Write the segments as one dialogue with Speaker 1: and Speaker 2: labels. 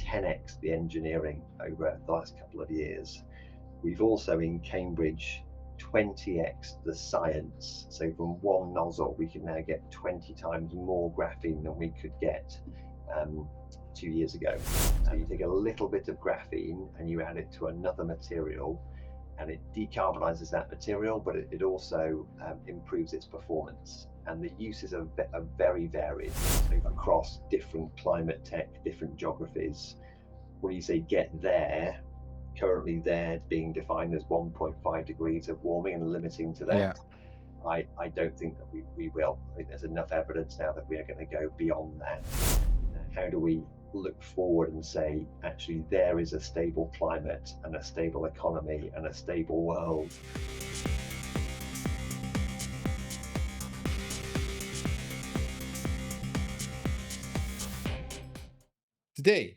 Speaker 1: 10x the engineering over the last couple of years. We've also in Cambridge 20x the science. So from one nozzle, we can now get 20 times more graphene than we could get 2 years ago. So you take a little bit of graphene and you add it to another material, and it decarbonizes that material, but it also improves its performance. And the uses are very varied across different climate tech, different geographies. When you say get there, currently there being defined as 1.5 degrees of warming and limiting to that.
Speaker 2: Yeah.
Speaker 1: I don't think that we will. I think there's enough evidence now that we are going to go beyond that. How do we look forward and say, actually, there is a stable climate and a stable economy and a stable world?
Speaker 2: Today,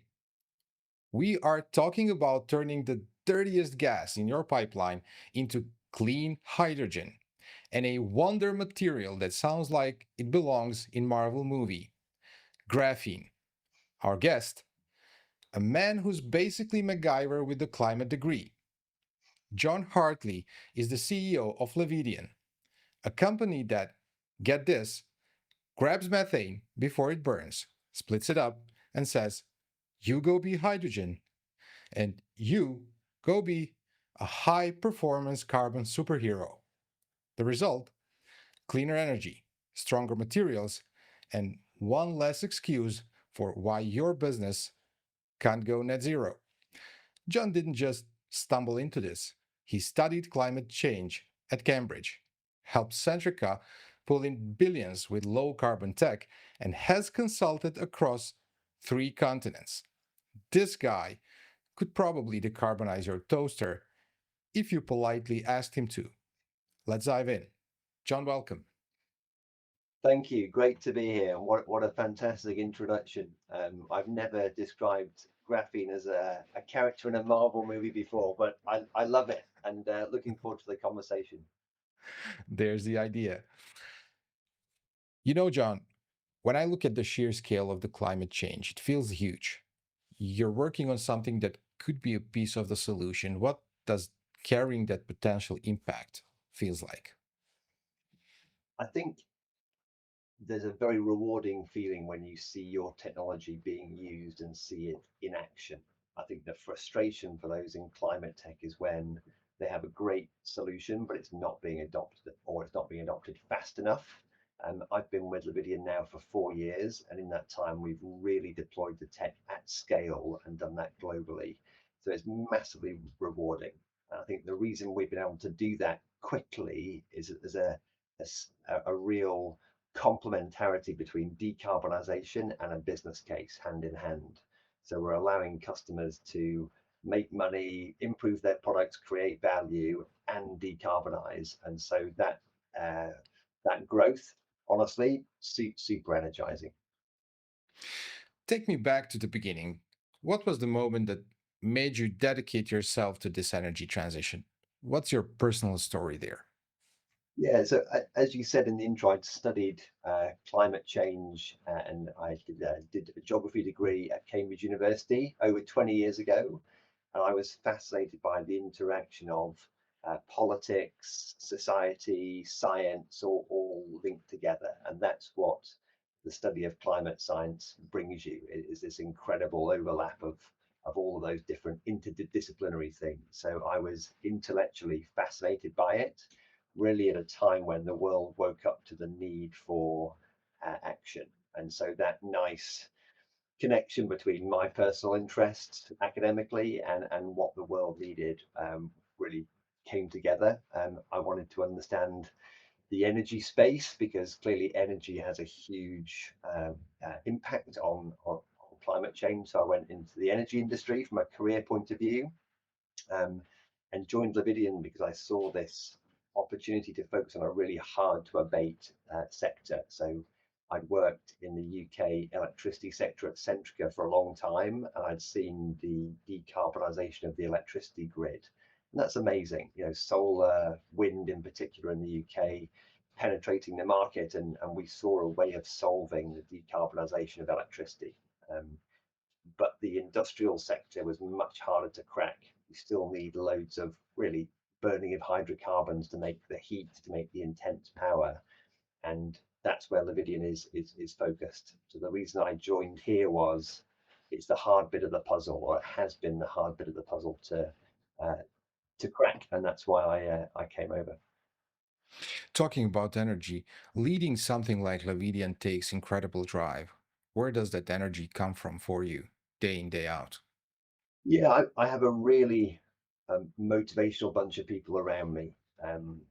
Speaker 2: we are talking about turning the dirtiest gas in your pipeline into clean hydrogen and a wonder material that sounds like it belongs in Marvel movie, graphene. Our guest, a man who's basically MacGyver with the climate degree. John Hartley is the CEO of Levidian, a company that, get this, grabs methane before it burns, splits it up, and says, you go be hydrogen, and you go be a high-performance carbon superhero. The result? Cleaner energy, stronger materials, and one less excuse for why your business can't go net zero. John didn't just stumble into this. He studied climate change at Cambridge, helped Centrica pull in billions with low-carbon tech, and has consulted across 3 continents. This guy could probably decarbonize your toaster if you politely asked him to. Let's dive in. John, welcome.
Speaker 1: Thank you. Great to be here. What a fantastic introduction. I've never described graphene as a character in a Marvel movie before, but I love it, and looking forward to the conversation.
Speaker 2: There's the idea. You know, John, when I look at the sheer scale of the climate change, it feels huge. You're working on something that could be a piece of the solution. What does carrying that potential impact feels like?
Speaker 1: I think there's a very rewarding feeling when you see your technology being used and see it in action. I think the frustration for those in climate tech is when they have a great solution, but it's not being adopted, or it's not being adopted fast enough. I've been with Levidian now for 4 years, and in that time, we've really deployed the tech at scale and done that globally. So it's massively rewarding. And I think the reason we've been able to do that quickly is that there's a real complementarity between decarbonisation and a business case hand in hand. So we're allowing customers to make money, improve their products, create value, and decarbonize. And so that growth, honestly, super energizing.
Speaker 2: Take me back to the beginning. What was the moment that made you dedicate yourself to this energy transition? What's your personal story there?
Speaker 1: Yeah, so as you said in the intro, I'd studied climate change, and I did a geography degree at Cambridge University over 20 years ago. And I was fascinated by the interaction of politics, society, science, all linked together. And that's what the study of climate science brings you, is this incredible overlap of all of those different interdisciplinary things. So I was intellectually fascinated by it, really at a time when the world woke up to the need for action. And so that nice connection between my personal interests academically and what the world needed really came together. I wanted to understand the energy space because clearly energy has a huge impact on climate change. So I went into the energy industry from a career point of view, and joined Levidian because I saw this opportunity to focus on a really hard to abate sector. So I'd worked in the UK electricity sector at Centrica for a long time, and I'd seen the decarbonisation of the electricity grid. And that's amazing, solar, wind in particular in the UK, penetrating the market, and we saw a way of solving the decarbonisation of electricity. But the industrial sector was much harder to crack. You still need loads of really burning of hydrocarbons to make the heat, to make the intense power. And that's where Levidian is focused. So the reason I joined here was it's the hard bit of the puzzle, or it has been the hard bit of the puzzle uh, to crack, and that's why I came over.
Speaker 2: Talking about energy, leading something like Levidian takes incredible drive. Where does that energy come from for you, day in, day out?
Speaker 1: Yeah, I have a really motivational bunch of people around me, and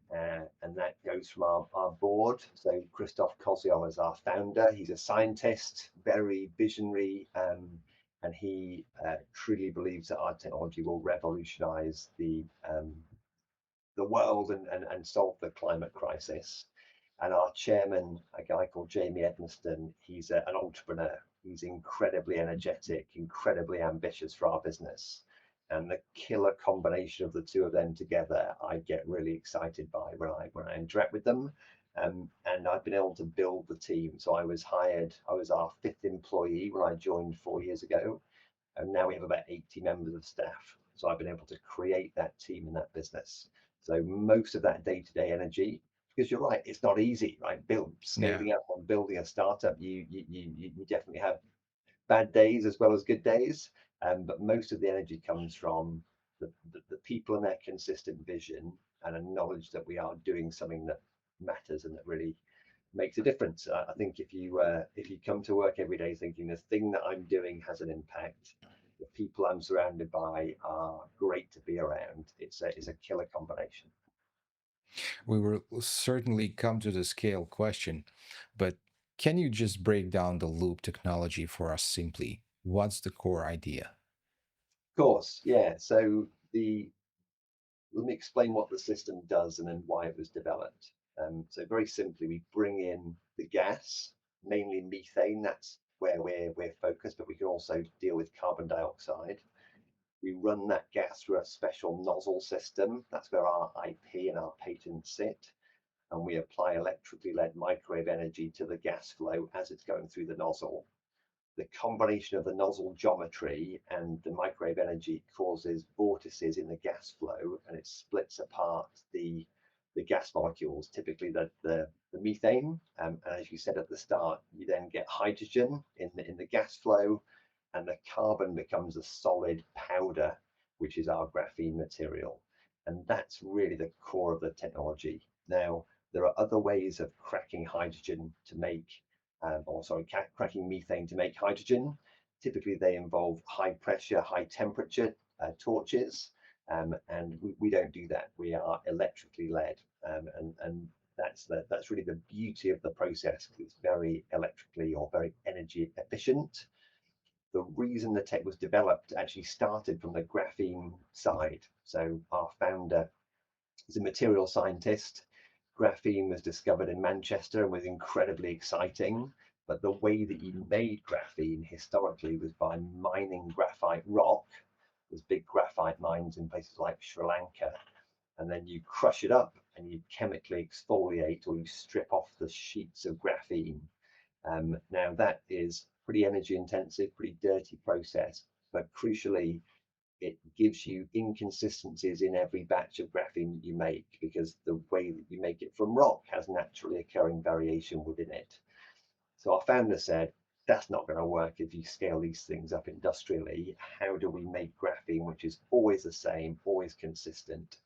Speaker 1: that goes from our board. So Christoph Koziol is our founder. He's a scientist, very visionary, and he truly believes that our technology will revolutionize the world and solve the climate crisis. And our chairman, a guy called Jamie Edmonston, he's an entrepreneur. He's incredibly energetic, incredibly ambitious for our business. And the killer combination of the two of them together, I get really excited by when I interact with them. And I've been able to build the team. So I was hired, I was our fifth employee when I joined 4 years ago. And now we have about 80 members of staff. So I've been able to create that team and that business. So most of that day-to-day energy, because you're right, it's not easy, right?
Speaker 2: Yeah.
Speaker 1: Scaling up and building a startup, you definitely have bad days as well as good days. But most of the energy comes from the people and their consistent vision and a knowledge that we are doing something that matters and that really makes a difference. I think if you come to work every day thinking the thing that I'm doing has an impact, the people I'm surrounded by are great to be around. It's a killer combination.
Speaker 2: We will certainly come to the scale question, but can you just break down the loop technology for us simply? What's the core idea?
Speaker 1: Of course, yeah. So the let me explain what the system does and then why it was developed. So very simply, we bring in the gas, mainly methane. That's where we're focused, but we can also deal with carbon dioxide. We run that gas through a special nozzle system. That's where our IP and our patents sit. And we apply electrically led microwave energy to the gas flow as it's going through the nozzle. The combination of the nozzle geometry and the microwave energy causes vortices in the gas flow, and it splits apart the gas molecules, typically the methane. And as you said at the start, you then get hydrogen in the gas flow, and the carbon becomes a solid powder, which is our graphene material. And that's really the core of the technology. Now, there are other ways of cracking hydrogen to make or sorry, cracking methane to make hydrogen. Typically, they involve high pressure, high temperature torches, and we don't do that. We are electrically led, and that's really the beauty of the process. It's very electrically or very energy efficient. The reason the tech was developed actually started from the graphene side. So our founder is a material scientist. Graphene was discovered in Manchester and was incredibly exciting. But the way that you made graphene historically was by mining graphite rock. There's big graphite mines in places like Sri Lanka. And then you crush it up and you chemically exfoliate or you strip off the sheets of graphene. Now, that is pretty energy intensive, pretty dirty process. But crucially, it gives you inconsistencies in every batch of graphene that you make because the way that you make it from rock has naturally occurring variation within it. So our founder said, that's not going to work if you scale these things up industrially. How do we make graphene which is always the same, always consistent?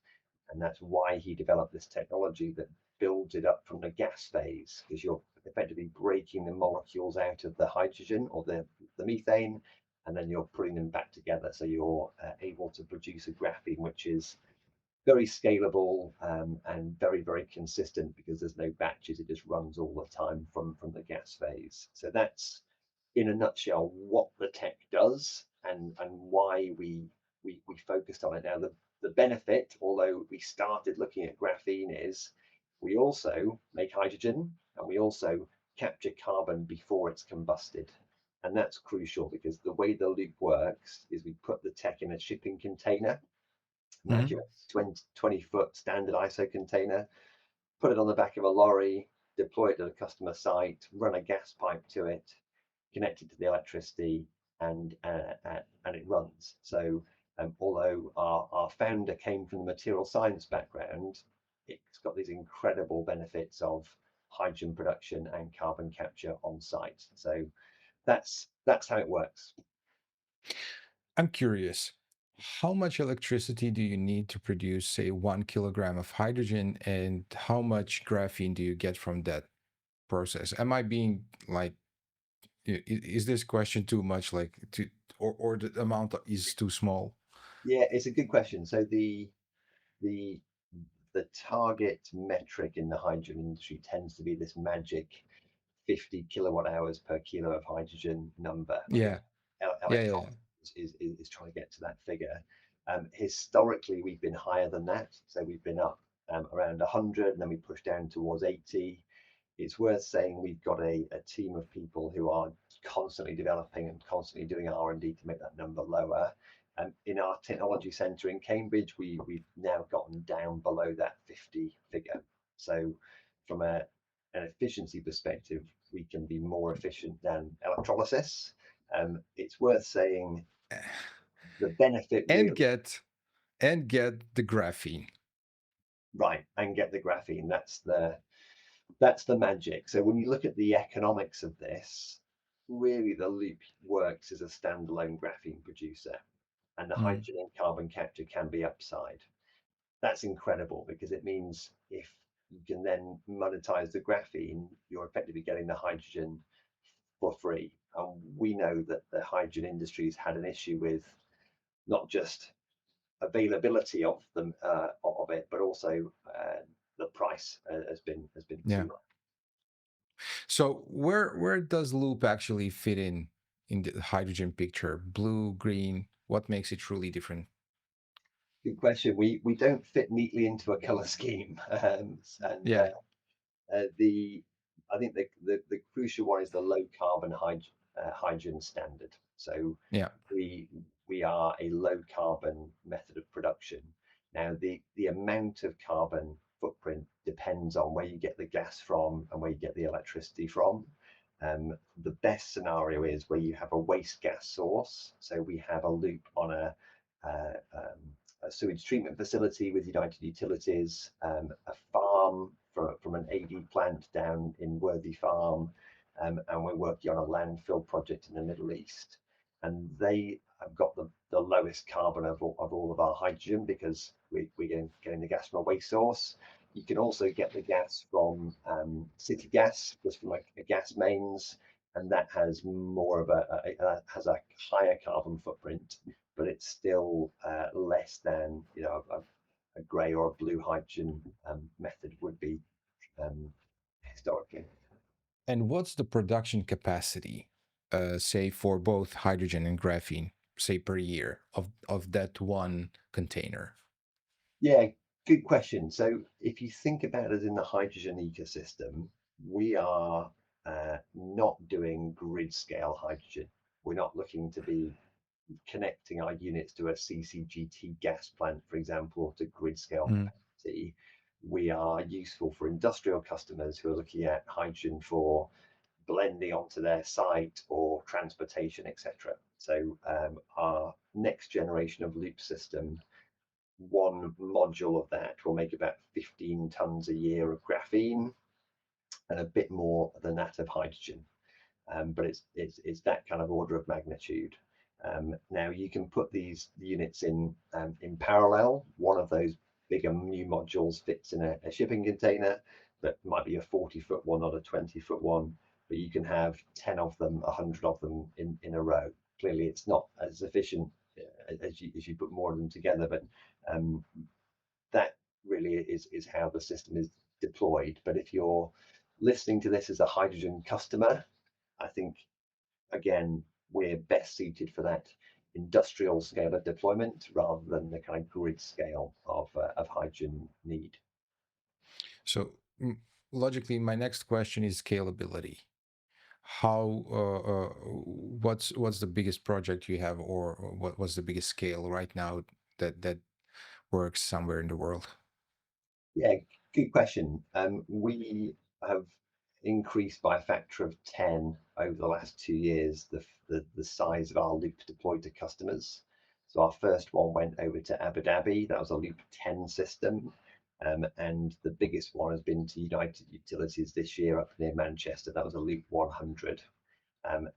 Speaker 1: And that's why he developed this technology that builds it up from the gas phase, because you're effectively breaking the molecules out of the hydrogen or the methane, and then you're putting them back together. So you're able to produce a graphene which is very scalable and very, very consistent because there's no batches. It just runs all the time from the gas phase. So that's, in a nutshell, what the tech does and why we focused on it. Now, the benefit, although we started looking at graphene, is we also make hydrogen and we also capture carbon before it's combusted. And that's crucial because the way the loop works is we put the tech in a shipping container. Imagine
Speaker 2: Mhm.
Speaker 1: a 20-foot standard ISO container, put it on the back of a lorry, deploy it to the customer site, run a gas pipe to it, connect it to the electricity, and it runs. So although our founder came from the material science background, it's got these incredible benefits of hydrogen production and carbon capture on site. So that's how it works.
Speaker 2: I'm curious, how much electricity do you need to produce, say, 1 kilogram of hydrogen, and how much graphene do you get from that process? Am I being like, is this question too much, like, or the amount is too small?
Speaker 1: Yeah, it's a good question. So the the target metric in the hydrogen industry tends to be this magic 50 kilowatt hours per kilo of hydrogen number.
Speaker 2: Yeah, yeah, yeah, yeah.
Speaker 1: Electrolysis is trying to get to that figure. Historically, we've been higher than that. So we've been up around 100, and then we pushed down towards 80. It's worth saying we've got a team of people who are constantly developing and constantly doing R&D to make that number lower. In our technology centre in Cambridge, we've now gotten down below that 50 figure. So from an efficiency perspective, we can be more efficient than electrolysis. It's worth saying the benefit
Speaker 2: And
Speaker 1: really,
Speaker 2: get the graphene.
Speaker 1: right, and get the graphene. That's the magic. So when you look at the economics of this, really the loop works as a standalone graphene producer, and the
Speaker 2: Mm,
Speaker 1: hydrogen and carbon capture can be upside. That's incredible because it means if you can then monetize the graphene, you're effectively getting the hydrogen for free. And we know that the hydrogen industry has had an issue with not just availability of them of it, but also the price has been
Speaker 2: yeah.
Speaker 1: too high.
Speaker 2: So where does loop actually fit in the hydrogen picture? Blue, green, what makes it truly different?
Speaker 1: Good question. We don't fit neatly into a color scheme, and
Speaker 2: Yeah,
Speaker 1: the I think the crucial one is the low carbon hydrogen standard. So
Speaker 2: yeah.
Speaker 1: we we are a low carbon method of production. Now the amount of carbon footprint depends on where you get the gas from and where you get the electricity from. The best scenario is where you have a waste gas source. So we have a loop on a sewage treatment facility with United Utilities, a farm from an AD plant down in Worthy Farm, and we're working on a landfill project in the Middle East. And they have got the lowest carbon of all of our hydrogen because we're getting the gas from a waste source. You can also get the gas from city gas, just from like a gas mains, and that has more of has a higher carbon footprint, but it's still less than a grey or a blue hydrogen method would be um, historically.
Speaker 2: And what's the production capacity, say for both hydrogen and graphene, say per year of that one container?
Speaker 1: Yeah, good question. So if you think about it in the hydrogen ecosystem, we are not doing grid scale hydrogen. We're not looking to be connecting our units to a CCGT gas plant, for example, or to grid scale
Speaker 2: Mm.
Speaker 1: capacity. We are useful for industrial customers who are looking at hydrogen for blending onto their site or transportation, etc. So our next generation of loop system, one module of that will make about 15 tons a year of graphene and a bit more than that of hydrogen. But it's that kind of order of magnitude. Now you can put these units in parallel. One of those bigger new modules fits in a shipping container that might be a 40-foot one, not a 20-foot one, but you can have 10 of them, 100 of them in a row. Clearly, it's not as efficient as you put more of them together, but um, that really is how the system is deployed. But if you're listening to this as a hydrogen customer, I think again we're best suited for that industrial scale of deployment rather than the kind of grid scale of hydrogen need.
Speaker 2: So logically, my next question is scalability. How what's the biggest project you have, or what was the biggest scale right now that works somewhere in the world?
Speaker 1: Yeah, good question. We have increased by a factor of 10 over the last 2 years, the size of our loop deployed to customers. So our first one went over to Abu Dhabi. That was a Loop 10 system. And the biggest one has been to United Utilities this year up near Manchester. That was a Loop 100.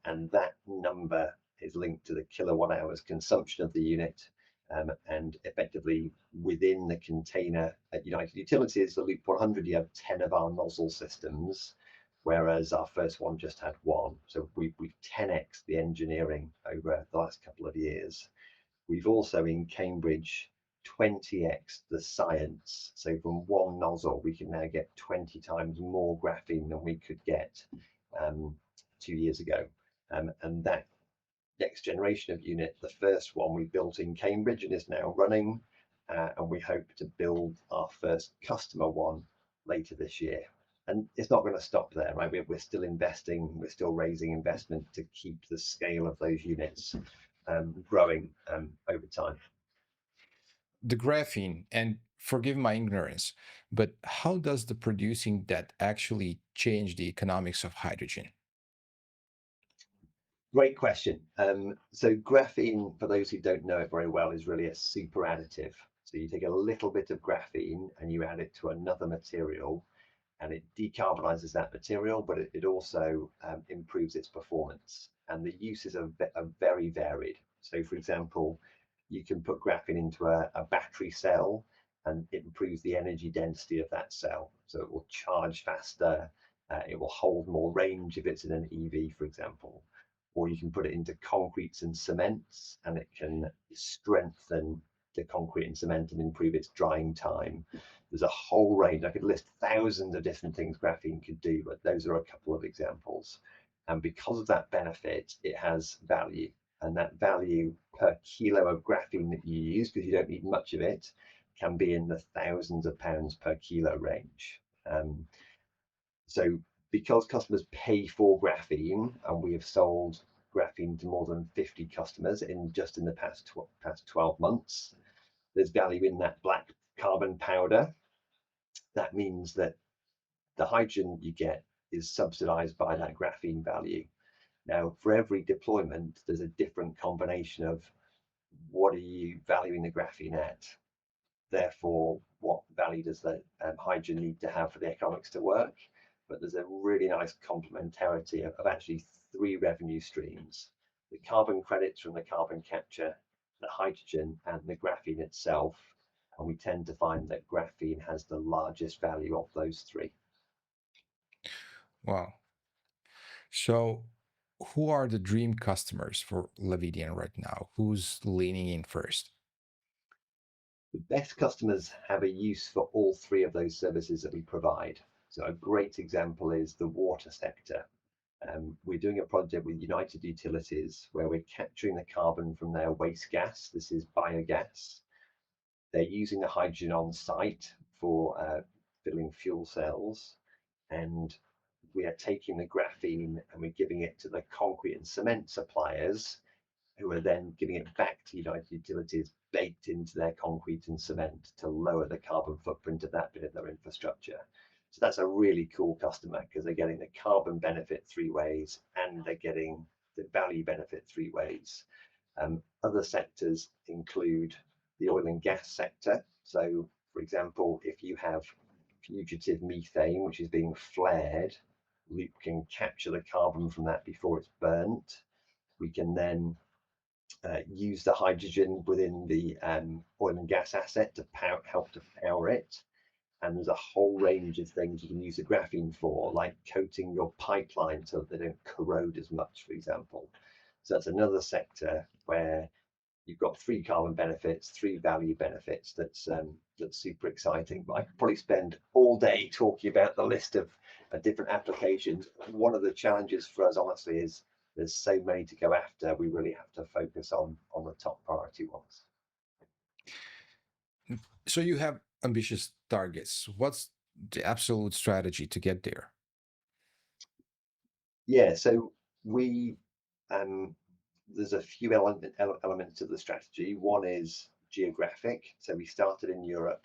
Speaker 1: And that number is linked to the kilowatt hours consumption of the unit. And effectively within the container at United Utilities, the Loop 100, you have 10 of our nozzle systems, whereas our first one just had one. So we've 10x the engineering over the last couple of years. We've also in Cambridge 20x the science. So from one nozzle, we can now get 20 times more graphene than we could get 2 years ago. And that next generation of unit, the first one we built in Cambridge and is now running, and we hope to build our first customer one later this year. And it's not going to stop there, right? We're still investing, we're still raising investment to keep the scale of those units growing over time.
Speaker 2: The graphene, and forgive my ignorance, but how does the producing that actually change the economics of hydrogen?
Speaker 1: Great question. So graphene, for those who don't know it very well, is really a super additive. So you take a little bit of graphene and you add it to another material, and it decarbonizes that material, but it also improves its performance. And the uses are very varied. So for example, you can put graphene into a battery cell and it improves the energy density of that cell. So it will charge faster, it will hold more range if it's in an EV, for example. Or you can put it into concretes and cements and it can strengthen the concrete and cement and improve its drying time. There's a whole range. I could list thousands of different things graphene could do, but those are a couple of examples. And because of that benefit, it has value. And that value per kilo of graphene that you use, because you don't need much of it, can be in the thousands of pounds per kilo range. So because customers pay for graphene, and we have sold graphene to more than 50 customers in the past 12 months, there's value in that black carbon powder. That means that the hydrogen you get is subsidized by that graphene value. Now, for every deployment, there's a different combination of what are you valuing the graphene at? Therefore, what value does the hydrogen need to have for the economics to work? But there's a really nice complementarity of actually three revenue streams: the carbon credits from the carbon capture, the hydrogen, and the graphene itself. And we tend to find that graphene has the largest value of those three.
Speaker 2: Wow. So, who are the dream customers for Levidian right now? Who's leaning in first?
Speaker 1: The best customers have a use for all three of those services that we provide. So a great example is the water sector. We're doing a project with United Utilities where we're capturing the carbon from their waste gas. This is biogas. They're using the hydrogen on site for filling fuel cells, and we are taking the graphene and we're giving it to the concrete and cement suppliers, who are then giving it back to United Utilities baked into their concrete and cement to lower the carbon footprint of that bit of their infrastructure. So that's a really cool customer because they're getting the carbon benefit three ways and they're getting the value benefit three ways. Other sectors include the oil and gas sector. So, for example, if you have fugitive methane, which is being flared, we can capture the carbon from that before it's burnt. We can then use the hydrogen within the oil and gas asset to help to power it. And there's a whole range of things you can use the graphene for, like coating your pipeline so that they don't corrode as much, for example. So that's another sector where you've got three carbon benefits, three value benefits. That's super exciting. But I could probably spend all day talking about the list of different applications. One of the challenges for us, honestly, is there's so many to go after. We really have to focus on the top priority ones.
Speaker 2: So you have ambitious targets. What's the absolute strategy to get there?
Speaker 1: Yeah, so we there's a few elements of the strategy. One is geographic. So we started in Europe.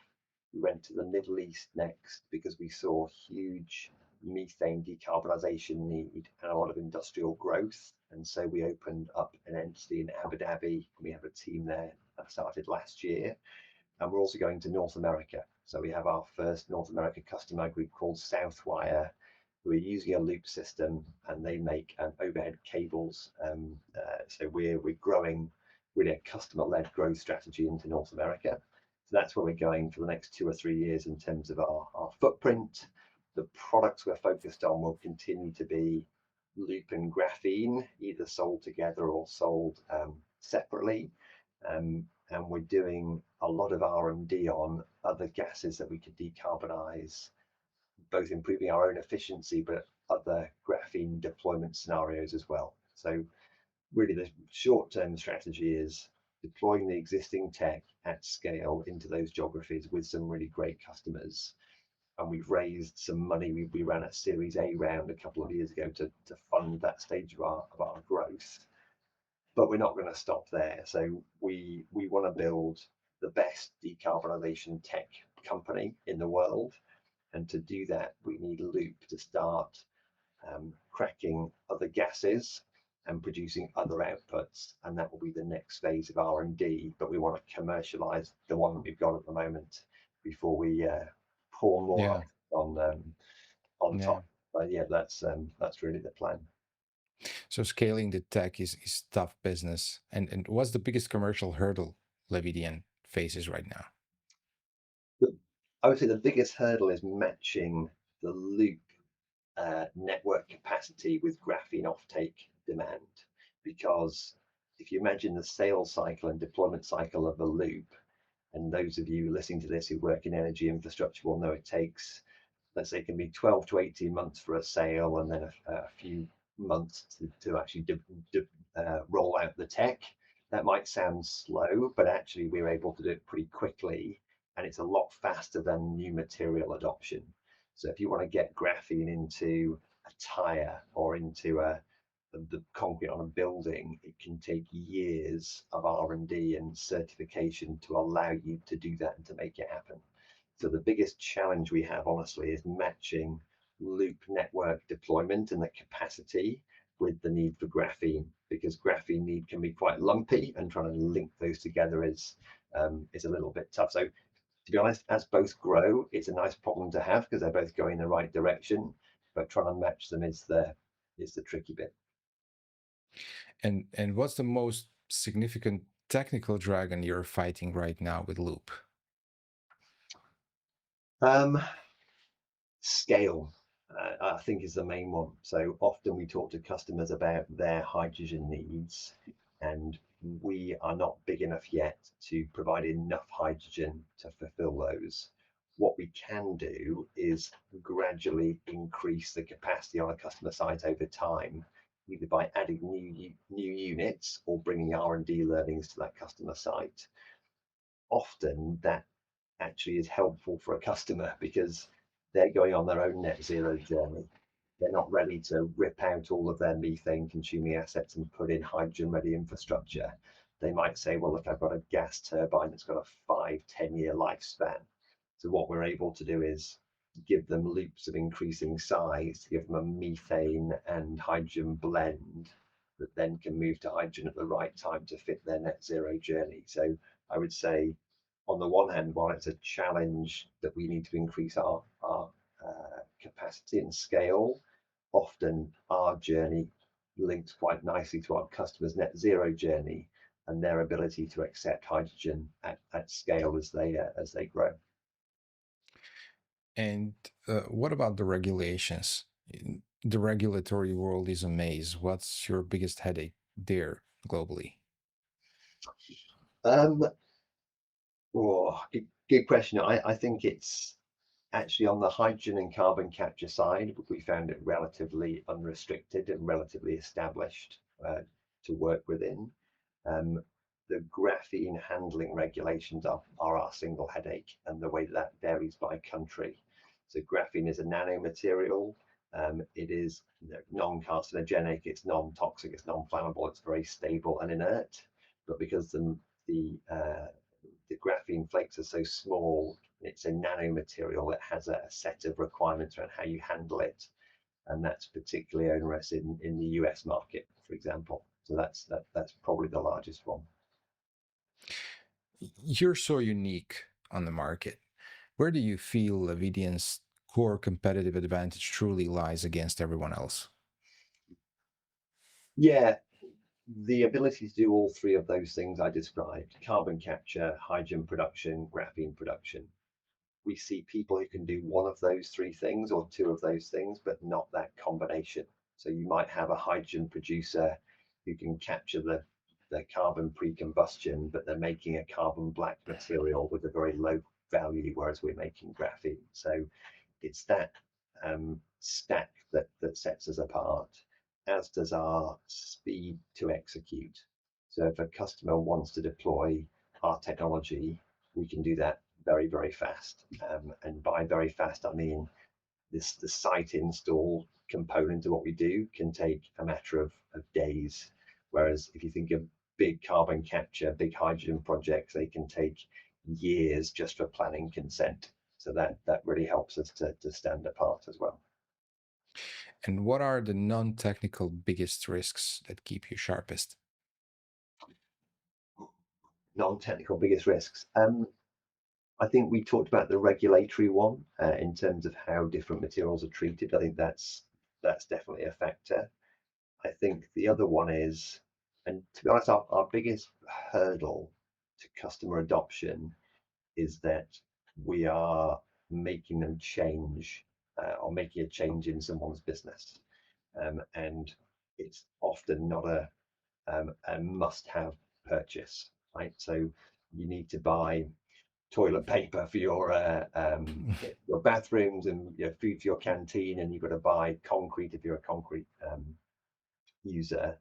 Speaker 1: We went to the Middle East next because we saw huge methane decarbonisation need and a lot of industrial growth. And so we opened up an entity in Abu Dhabi. We have a team there that started last year. And we're also going to North America. So we have our first North America customer group called Southwire, who are using a loop system, and they make overhead cables. So we're growing really a customer-led growth strategy into North America. So that's where we're going for the next 2 or 3 years in terms of our footprint. The products we're focused on will continue to be loop and graphene, either sold together or sold separately. And we're doing a lot of R&D on other gases that we could decarbonize, both improving our own efficiency, but other graphene deployment scenarios as well. So really the short-term strategy is deploying the existing tech at scale into those geographies with some really great customers. And we've raised some money. We ran a Series A round a couple of years ago to fund that stage of our growth. But we're not going to stop there. So we want to build the best decarbonisation tech company in the world. And to do that, we need Loop to start cracking other gases and producing other outputs. And that will be the next phase of R&D. But we want to commercialize the one that we've got at the moment before we pour more on
Speaker 2: Yeah.
Speaker 1: top. But yeah, that's really the plan.
Speaker 2: So scaling the tech is tough business. And what's the biggest commercial hurdle Levidian faces right now?
Speaker 1: I would say the biggest hurdle is matching the Loop network capacity with graphene offtake demand. Because if you imagine the sales cycle and deployment cycle of a Loop, and those of you listening to this who work in energy infrastructure will know it takes, let's say, it can be 12 to 18 months for a sale, and then a few months to actually roll out the tech. That might sound slow, but actually we're able to do it pretty quickly, and it's a lot faster than new material adoption. So if you want to get graphene into a tire or into the concrete on a building, it can take years of R&D and certification to allow you to do that and to make it happen. So the biggest challenge we have, honestly, is matching Loop network deployment and the capacity with the need for graphene, because graphene need can be quite lumpy, and trying to link those together is a little bit tough. So to be honest, as both grow, it's a nice problem to have because they're both going in the right direction, but trying to match them is the tricky bit.
Speaker 2: And what's the most significant technical dragon you're fighting right now with Loop?
Speaker 1: Scale, I think, is the main one. So often we talk to customers about their hydrogen needs, and we are not big enough yet to provide enough hydrogen to fulfill those. What we can do is gradually increase the capacity on a customer site over time, either by adding new units or bringing R&D learnings to that customer site. Often that actually is helpful for a customer because they're going on their own net zero journey. They're not ready to rip out all of their methane consuming assets and put in hydrogen ready infrastructure. They might say, well, look, I've got a gas turbine that's got a 5-10 year lifespan. So what we're able to do is give them loops of increasing size to give them a methane and hydrogen blend that then can move to hydrogen at the right time to fit their net zero journey. So I would say, on the one hand, while it's a challenge that we need to increase our capacity and scale, often our journey links quite nicely to our customers' net zero journey and their ability to accept hydrogen at scale as they grow.
Speaker 2: And what about the regulations? The regulatory world is a maze. What's your biggest headache there globally?
Speaker 1: Um, good question. I think it's actually on the hydrogen and carbon capture side, we found it relatively unrestricted and relatively established to work within. The graphene handling regulations are our single headache, and the way that varies by country. So graphene is a nanomaterial. It is non-carcinogenic, it's non-toxic, it's non-flammable, it's very stable and inert. But because the graphene flakes are so small, It's a nanomaterial that has a set of requirements around how you handle it, and that's particularly onerous in the US market, for example. So that's probably the largest one.
Speaker 2: You're so unique on the market. Where do you feel Levidian's core competitive advantage truly lies against everyone else?
Speaker 1: Yeah, the ability to do all three of those things I described: carbon capture, hydrogen production, graphene production. We see people who can do one of those three things or two of those things, but not that combination. So you might have a hydrogen producer who can capture the carbon pre-combustion, but they're making a carbon black material with a very low value, whereas we're making graphene. So it's that stack that sets us apart, as does our speed to execute. So if a customer wants to deploy our technology, we can do that very, very fast. And by very fast, I mean the site install component of what we do can take a matter of days. Whereas if you think of big carbon capture, big hydrogen projects, they can take years just for planning consent. So that really helps us to stand apart as well.
Speaker 2: And what are the non-technical biggest risks that keep you sharpest?
Speaker 1: Non-technical biggest risks. I think we talked about the regulatory one in terms of how different materials are treated. I think that's definitely a factor. I think the other one is, and to be honest, our biggest hurdle to customer adoption is that we are making them change or making a change in someone's business. And it's often not a must-have purchase, right? So you need to buy toilet paper for your bathrooms and food for your canteen, and you've got to buy concrete if you're a concrete user.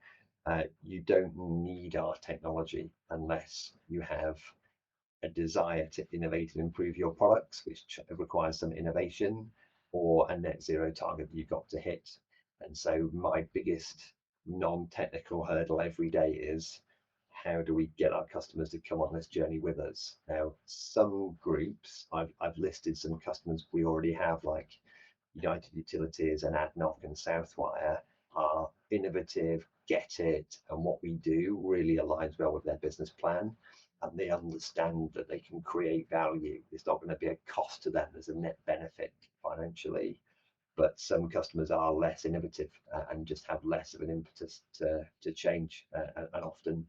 Speaker 1: You don't need our technology unless you have a desire to innovate and improve your products, which requires some innovation, or a net zero target that you've got to hit. And so my biggest non-technical hurdle every day is, how do we get our customers to come on this journey with us? Now, some groups, I've listed some customers we already have, like United Utilities and ADNOC and Southwire, are innovative, get it, and what we do really aligns well with their business plan. And they understand that they can create value. It's not going to be a cost to them, there's a net benefit financially. But some customers are less innovative and just have less of an impetus to change. And often,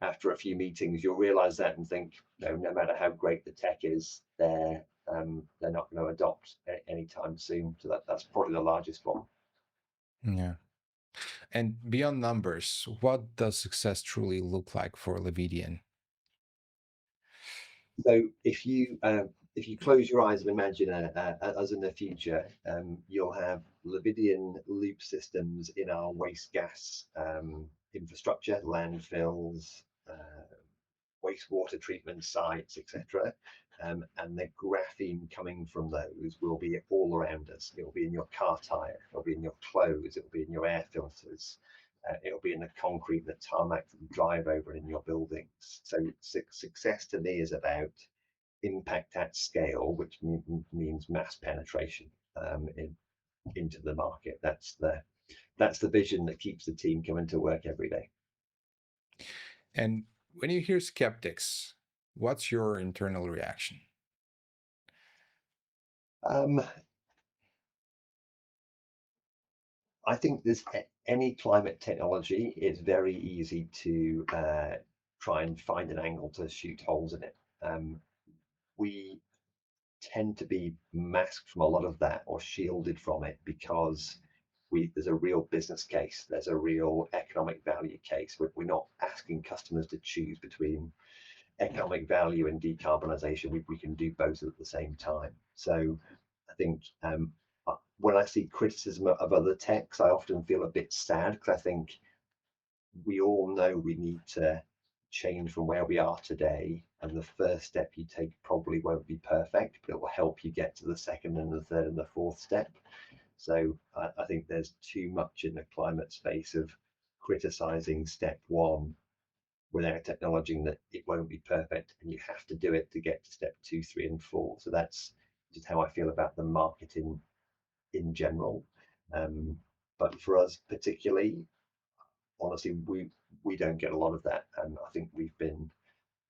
Speaker 1: after a few meetings, you'll realize that and think, no matter how great the tech is, they're not going to adopt anytime soon. So that's probably the largest one.
Speaker 2: Yeah. And beyond numbers, what does success truly look like for Levidian?
Speaker 1: So if you close your eyes and imagine us in the future, you'll have Levidian loop systems in our waste gas infrastructure, landfills, wastewater treatment sites, etc. And the graphene coming from those will be all around us. It'll be in your car tire, it'll be in your clothes, it'll be in your air filters, it'll be in the concrete, the tarmac that you drive over in your buildings. So success to me is about impact at scale, which means mass penetration into the market. That's the vision that keeps the team coming to work every day.
Speaker 2: And when you hear skeptics, what's your internal reaction?
Speaker 1: Um, I think there's any climate technology, it's very easy to try and find an angle to shoot holes in it. We tend to be masked from a lot of that or shielded from it because there's a real business case, there's a real economic value case. We're not asking customers to choose between economic value and decarbonization. We can do both at the same time. So I think when I see criticism of other techs, I often feel a bit sad because I think we all know we need to change from where we are today. And the first step you take probably won't be perfect, but it will help you get to the second and the third and the fourth step. So I think there's too much in the climate space of criticizing step one without acknowledging that it won't be perfect and you have to do it to get to step 2, 3, and 4. So that's just how I feel about the market in general. But for us particularly, honestly, we don't get a lot of that, and I think we've been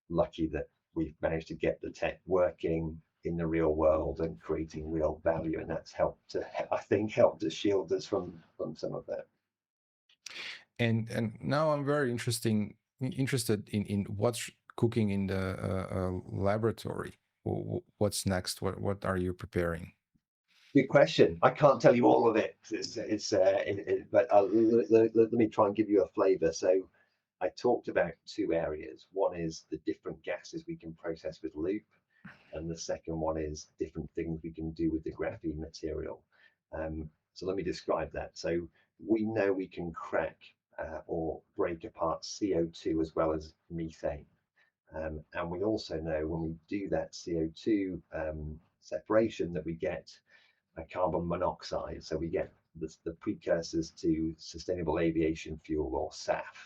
Speaker 1: lucky that we've managed to get the tech working in the real world and creating real value, and that's helped to, I think, helped to shield us from some of that.
Speaker 2: And now I'm very interested in what's cooking in the laboratory. What's next? What are you preparing?
Speaker 1: Good question. I can't tell you all of it. But let me try and give you a flavor. So I talked about two areas. One is the different gases we can process with Loop, and the second one is different things we can do with the graphene material. So let me describe that. So we know we can crack or break apart CO2 as well as methane. And we also know when we do that CO2 separation that we get carbon monoxide. So we get the precursors to Sustainable Aviation Fuel, or SAF.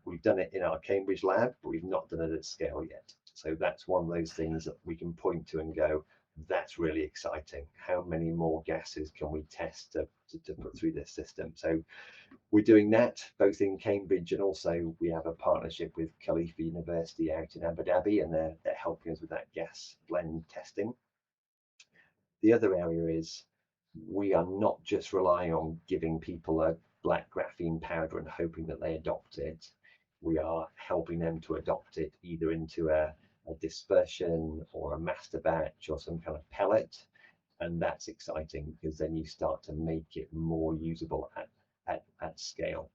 Speaker 1: We've done it in our Cambridge lab, but we've not done it at scale yet. So that's one of those things that we can point to and go, that's really exciting. How many more gases can we test to put through this system? So we're doing that both in Cambridge, and also we have a partnership with Khalifa University out in Abu Dhabi, and they're helping us with that gas blend testing. The other area is we are not just relying on giving people a black graphene powder and hoping that they adopt it. We are helping them to adopt it either into a dispersion or a master batch or some kind of pellet. And that's exciting because then you start to make it more usable at scale.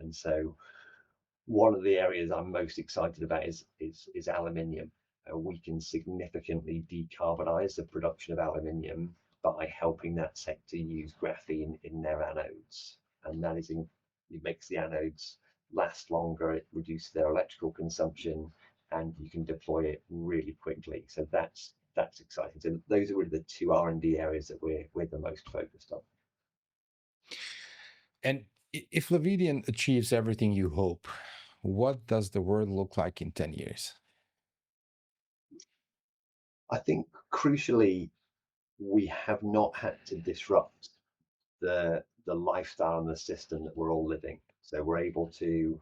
Speaker 1: And so one of the areas I'm most excited about is aluminium. We can significantly decarbonize the production of aluminium by helping that sector use graphene in their anodes, and that is it makes the anodes last longer. It reduces their electrical consumption, and you can deploy it really quickly. So that's exciting. So those are really the two R&D areas that we're the most focused on.
Speaker 2: And if Levidian achieves everything you hope, what does the world look like in 10 years?
Speaker 1: I think crucially, we have not had to disrupt the lifestyle and the system that we're all living. So we're able to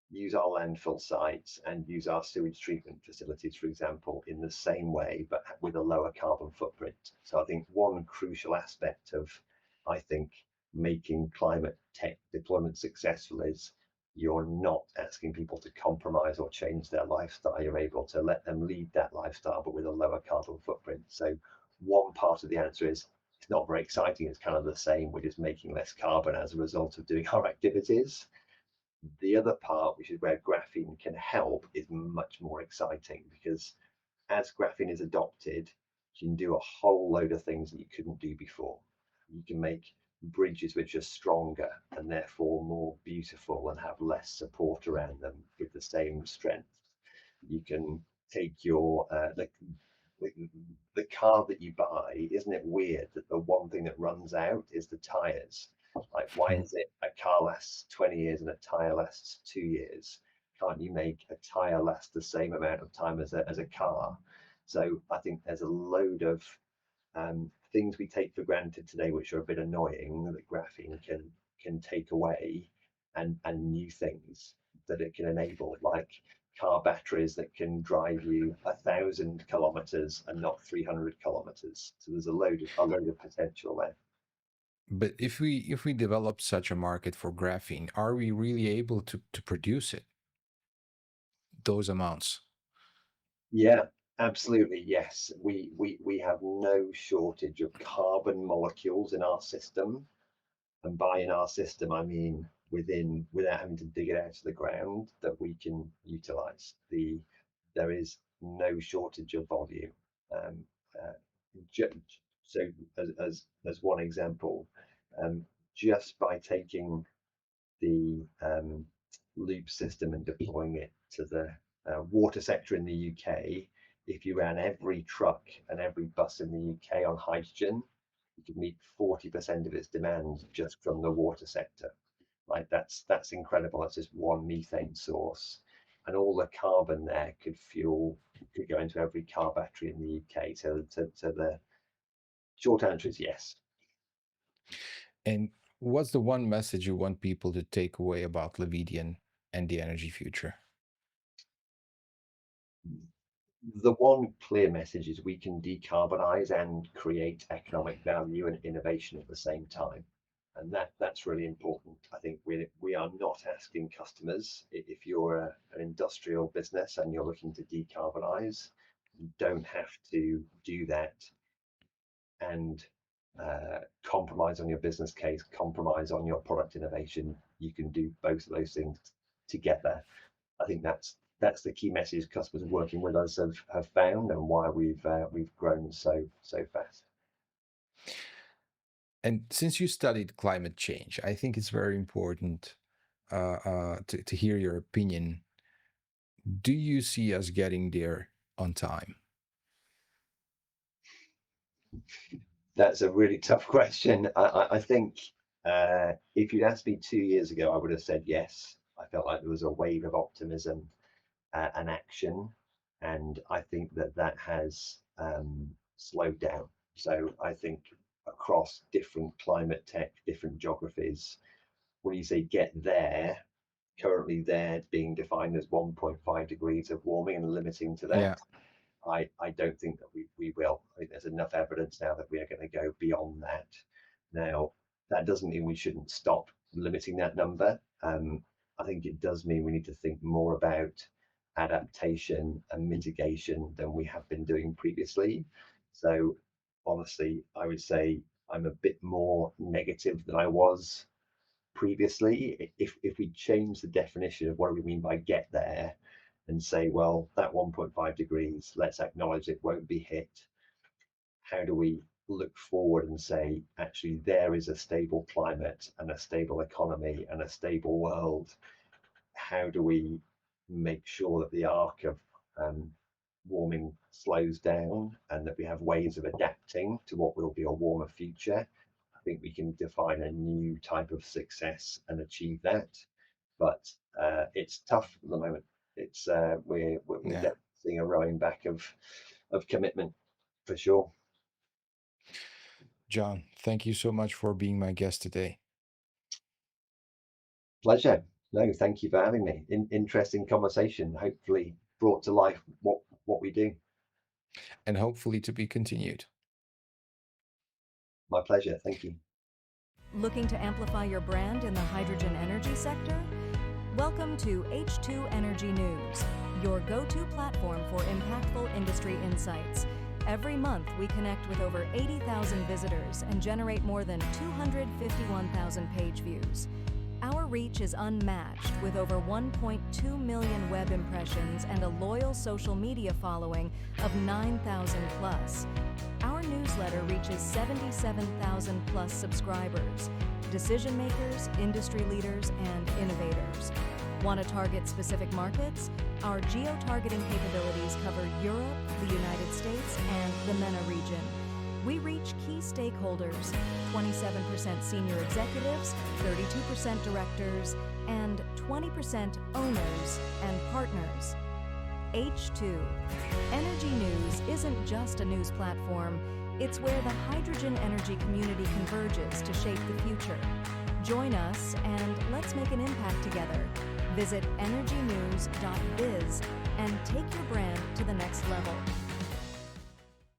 Speaker 1: use our landfill sites and use our sewage treatment facilities, for example, in the same way, but with a lower carbon footprint. So I think one crucial aspect of, I think, making climate tech deployment successful is you're not asking people to compromise or change their lifestyle. You're able to let them lead that lifestyle, but with a lower carbon footprint. So one part of the answer is it's not very exciting. It's kind of the same. We're just making less carbon as a result of doing our activities. The other part, which is where graphene can help, is much more exciting, because as graphene is adopted, you can do a whole load of things that you couldn't do before. You can make bridges which are stronger and therefore more beautiful and have less support around them with the same strength. You can take your the car that you buy. Isn't it weird that the one thing that runs out is the tires? Like, why is it a car lasts 20 years and a tire lasts 2 years? Can't you make a tire last the same amount of time as a car? So I think there's a load of things we take for granted today, which are a bit annoying, that graphene can take away, and new things that it can enable, like car batteries that can drive you 1,000 kilometers and not 300 kilometers. So there's a load of potential there.
Speaker 2: But if we develop such a market for graphene, are we really able to produce it, those amounts?
Speaker 1: Yeah, absolutely. Yes, we have no shortage of carbon molecules in our system, and by in our system I mean without having to dig it out of the ground, that we can utilize. There is no shortage of volume. Um, uh, so as one example, just by taking the loop system and deploying it to the water sector in the UK, if you ran every truck and every bus in the UK on hydrogen, you could meet 40% of its demand just from the water sector. Like that's incredible. That's just one methane source, and all the carbon there could go into every car battery in the UK. So the short answer is yes.
Speaker 2: And what's the one message you want people to take away about Levidian and the energy future?
Speaker 1: The one clear message is we can decarbonize and create economic value and innovation at the same time. And that's really important. I think we are not asking customers, if you're an industrial business and you're looking to decarbonize, you don't have to do that and compromise on your business case, compromise on your product innovation. You can do both of those things together. I think that's the key message customers working with us have found, and why we've grown so fast.
Speaker 2: And since you studied climate change, I think it's very important to hear your opinion. Do you see us getting there on time?
Speaker 1: That's a really tough question. I think if you'd asked me 2 years ago, I would have said yes. I felt like there was a wave of optimism and action, and I think that has slowed down. So I think across different climate tech, different geographies, when you say get there, currently there being defined as 1.5 degrees of warming and limiting to that.
Speaker 2: Yeah.
Speaker 1: I don't think that we will. I think there's enough evidence now that we are going to go beyond that. Now, that doesn't mean we shouldn't stop limiting that number. I think it does mean we need to think more about adaptation and mitigation than we have been doing previously. So honestly, I would say I'm a bit more negative than I was previously. If we change the definition of what do we mean by get there and say, well, that 1.5 degrees, let's acknowledge it won't be hit. How do we look forward and say, actually, there is a stable climate and a stable economy and a stable world? How do we make sure that the arc of warming slows down and that we have ways of adapting to what will be a warmer future? I think we can define a new type of success and achieve that. But it's tough at the moment. It's we're definitely seeing a rowing back of commitment for sure.
Speaker 2: John, thank you so much for being my guest today.
Speaker 1: Pleasure. No, thank you for having me. Interesting conversation. Hopefully brought to life what we do.
Speaker 2: And hopefully to be continued.
Speaker 1: My pleasure. Thank you.
Speaker 3: Looking to amplify your brand in the hydrogen energy sector? Welcome to H2 Energy News, your go-to platform for impactful industry insights. Every month, we connect with over 80,000 visitors and generate more than 251,000 page views. Our reach is unmatched, with over 1.2 million web impressions and a loyal social media following of 9,000 plus. Our newsletter reaches 77,000 plus subscribers, decision makers, industry leaders, and innovators. Want to target specific markets? Our geo-targeting capabilities cover Europe, the United States, and the MENA region. We reach key stakeholders, 27% senior executives, 32% directors, and 20% owners and partners. H2. Energy News isn't just a news platform, it's where the hydrogen energy community converges to shape the future. Join us and let's make an impact together. Visit energynews.biz and take your brand to the next level.